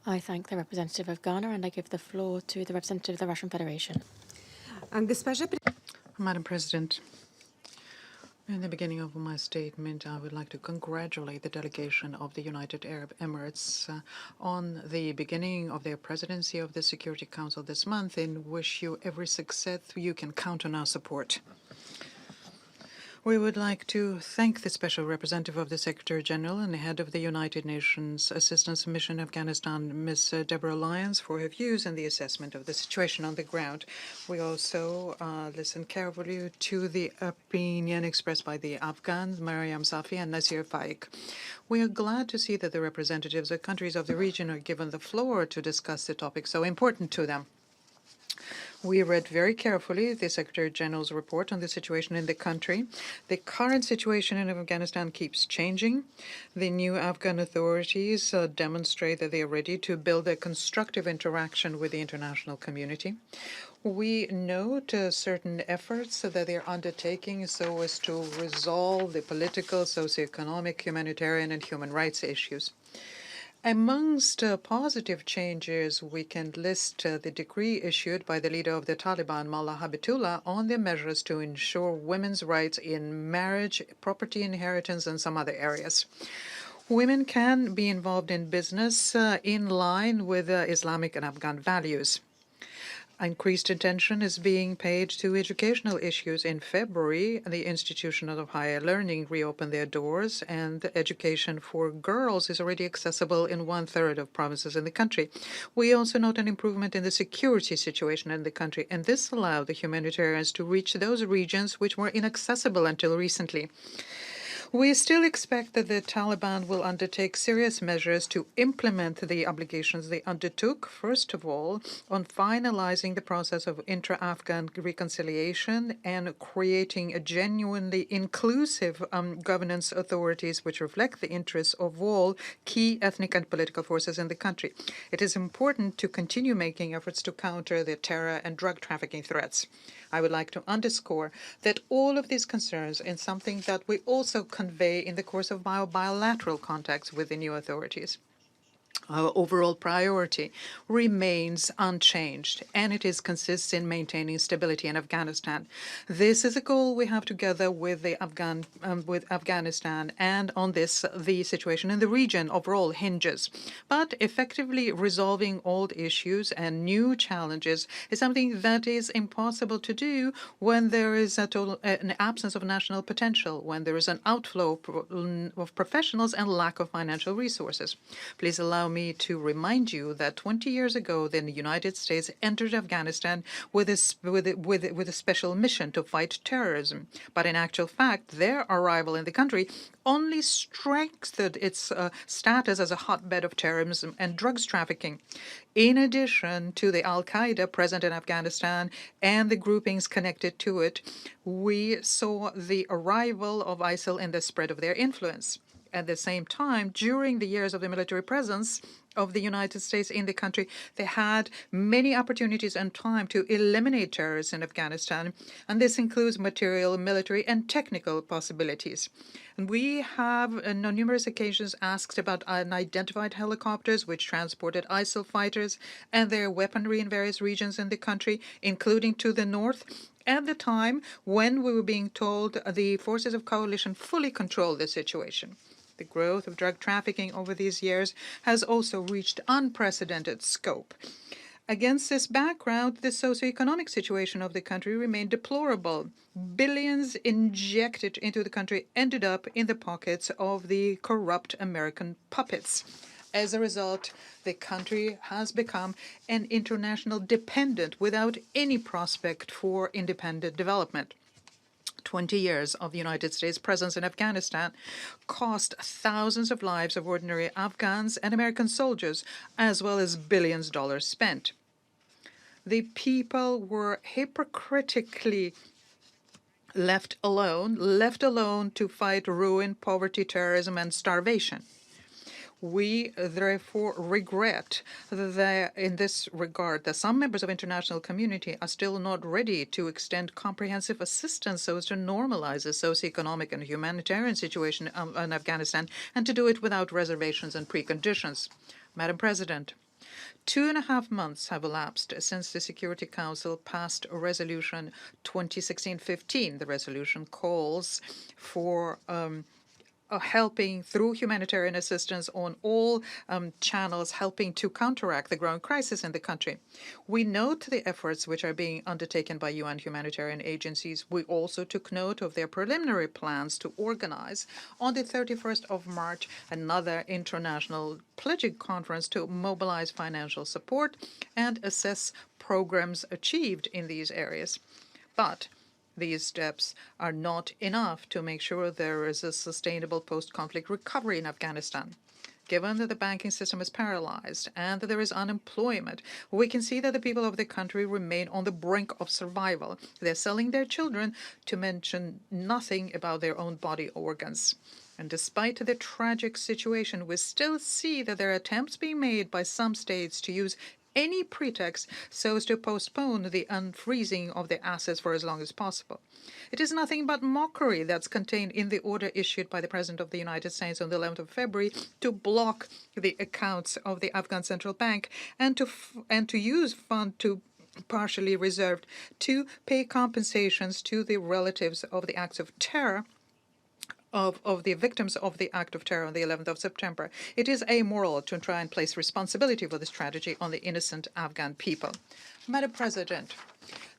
I thank the representative of Ghana, and I give the floor to the representative of the Russian Federation. Madam President, in the beginning of my statement, I would like to congratulate the delegation of the United Arab Emirates on the beginning of their presidency of the Security Council this month and wish you every success. You can count on our support. We would like to thank the Special Representative of the Secretary General and the head of the United Nations Assistance Mission Afghanistan, Ms. Deborah Lyons, for her views and the assessment of the situation on the ground. We also listened carefully to the opinion expressed by the Afghans, Mariam Safi and Nasir Faik. We are glad to see that the representatives of countries of the region are given the floor to discuss the topic so important to them. We read very carefully the Secretary General's report on the situation in the country. The current situation in Afghanistan keeps changing. The new Afghan authorities demonstrate that they are ready to build a constructive interaction with the international community. We note certain efforts that they are undertaking so as to resolve the political, socioeconomic, humanitarian, and human rights issues. Amongst positive changes, we can list the decree issued by the leader of the Taliban, Mullah Habibullah, on the measures to ensure women's rights in marriage, property inheritance, and some other areas. Women can be involved in business in line with Islamic and Afghan values. Increased attention is being paid to educational issues. In February, the institutions of higher learning reopened their doors, and education for girls is already accessible in 1/3 of provinces in the country. We also note an improvement in the security situation in the country, and this allowed the humanitarians to reach those regions which were inaccessible until recently. We still expect that the Taliban will undertake serious measures to implement the obligations they undertook, first of all, on finalizing the process of intra-Afghan reconciliation and creating a genuinely inclusive governance authorities which reflect the interests of all key ethnic and political forces in the country. It is important to continue making efforts to counter the terror and drug trafficking threats. I would like to underscore that all of these concerns is something that we also convey in the course of bilateral contacts with the new authorities. Our overall priority remains unchanged, and it consists in maintaining stability in Afghanistan. This is a goal we have together with Afghanistan, and on this, the situation in the region overall hinges. But effectively resolving old issues and new challenges is something that is impossible to do when there is an absence of national potential, when there is an outflow of professionals and lack of financial resources. Please allow me to remind you that 20 years ago, the United States entered Afghanistan with a special mission to fight terrorism. But in actual fact, their arrival in the country only strengthened its status as a hotbed of terrorism and drugs trafficking. In addition to the Al-Qaeda present in Afghanistan and the groupings connected to it, we saw the arrival of ISIL and the spread of their influence. At the same time, during the years of the military presence of the United States in the country, they had many opportunities and time to eliminate terrorists in Afghanistan, and this includes material, military, and technical possibilities. And we have, on numerous occasions, asked about unidentified helicopters which transported ISIL fighters and their weaponry in various regions in the country, including to the north, at the time when we were being told the forces of coalition fully control the situation. The growth of drug trafficking over these years has also reached unprecedented scope. Against this background, the socioeconomic situation of the country remained deplorable. Billions injected into the country ended up in the pockets of the corrupt American puppets. As a result, the country has become an international dependent without any prospect for independent development. 20 years of the United States presence in Afghanistan cost thousands of lives of ordinary Afghans and American soldiers, as well as billions of dollars spent. The people were hypocritically left alone to fight ruin, poverty, terrorism, and starvation. We therefore regret that in this regard that some members of international community are still not ready to extend comprehensive assistance so as to normalize the socioeconomic and humanitarian situation in Afghanistan, and to do it without reservations and preconditions. Madam President, 2.5 months have elapsed since the Security Council passed Resolution 2016-15. The resolution calls for helping through humanitarian assistance on all channels, helping to counteract the growing crisis in the country. We note the efforts which are being undertaken by UN humanitarian agencies. We also took note of their preliminary plans to organize on the 31st of March another international pledging conference to mobilize financial support and assess programs achieved in these areas. But these steps are not enough to make sure there is a sustainable post-conflict recovery in Afghanistan. Given that the banking system is paralyzed and that there is unemployment, we can see that the people of the country remain on the brink of survival. They're selling their children, to mention nothing about their own body organs. And despite the tragic situation, we still see that there are attempts being made by some states to use any pretext so as to postpone the unfreezing of the assets for as long as possible. It is nothing but mockery that's contained in the order issued by the President of the United States on the 11th of February to block the accounts of the Afghan Central Bank and to use funds to partially reserved to pay compensations to the relatives of the acts of terror of the victims of the act of terror on the 11th of September. It is amoral to try and place responsibility for this tragedy on the innocent Afghan people. Madam President,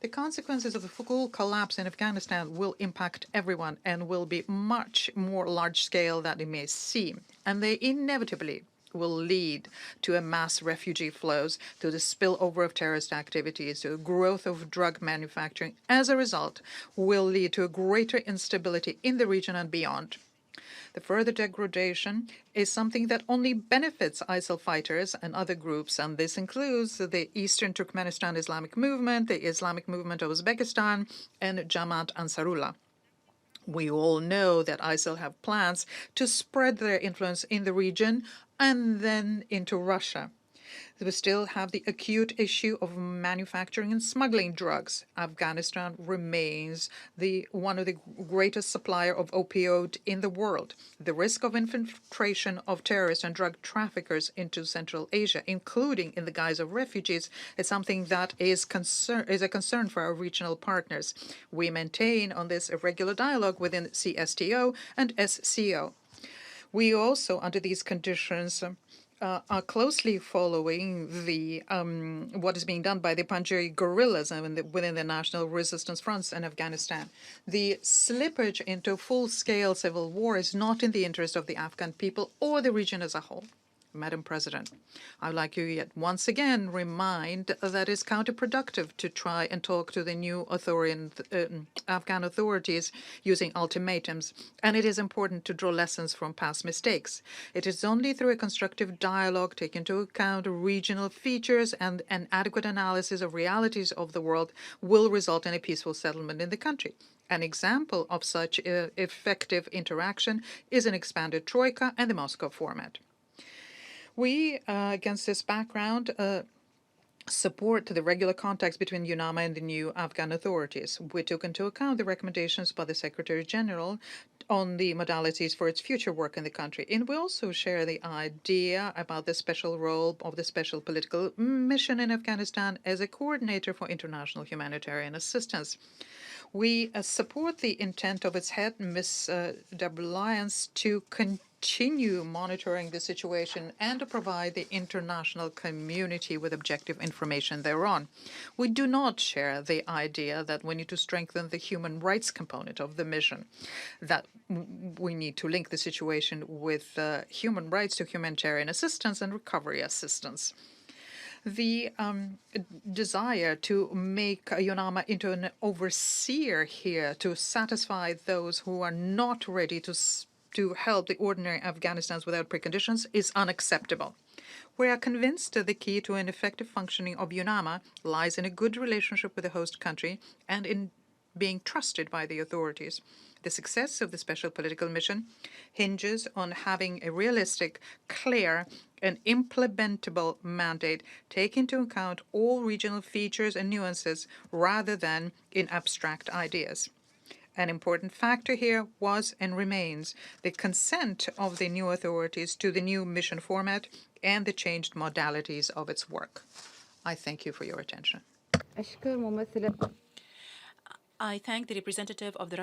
the consequences of the full collapse in Afghanistan will impact everyone and will be much more large-scale than it may seem, and they inevitably will lead to a mass refugee flows, to the spillover of terrorist activities, to the growth of drug manufacturing. As a result, will lead to a greater instability in the region and beyond. The further degradation is something that only benefits ISIL fighters and other groups, and this includes the Eastern Turkmenistan Islamic Movement, the Islamic Movement of Uzbekistan, and Jamaat Ansarullah. We all know that ISIL have plans to spread their influence in the region and then into Russia. We still have the acute issue of manufacturing and smuggling drugs. Afghanistan remains one of the greatest supplier of opioid in the world. The risk of infiltration of terrorists and drug traffickers into Central Asia, including in the guise of refugees, is something that is a concern for our regional partners. We maintain on this a regular dialogue within CSTO and SCO. We also, under these conditions, are closely following the what is being done by the Panjshiri guerrillas within the National Resistance Fronts in Afghanistan. The slippage into full-scale civil war is not in the interest of the Afghan people or the region as a whole. Madam President, I would like to yet once again remind that it's counterproductive to try and talk to the new Afghan authorities using ultimatums, and it is important to draw lessons from past mistakes. It is only through a constructive dialogue, taking into account regional features and an adequate analysis of realities of the world will result in a peaceful settlement in the country. An example of such effective interaction is an expanded Troika and the Moscow format. We, against this background, support the regular contacts between UNAMA and the new Afghan authorities. We took into account the recommendations by the Secretary General on the modalities for its future work in the country. And we also share the idea about the special role of the Special Political Mission in Afghanistan as a coordinator for international humanitarian assistance. We support the intent of its head, Ms. Deborah Lyons, to continue monitoring the situation and to provide the international community with objective information thereon. We do not share the idea that we need to strengthen the human rights component of the mission, that we need to link the situation with human rights to humanitarian assistance and recovery assistance. The desire to make UNAMA into an overseer here to satisfy those who are not ready to help the ordinary Afghanistans without preconditions is unacceptable. We are convinced that the key to an effective functioning of UNAMA lies in a good relationship with the host country and in being trusted by the authorities. The success of the Special Political Mission hinges on having a realistic, clear, and implementable mandate, take into account all regional features and nuances rather than in abstract ideas. An important factor here was and remains the consent of the new authorities to the new mission format and the changed modalities of its work. I thank you for your attention. أشكر ممثلة I thank the representative of the Russian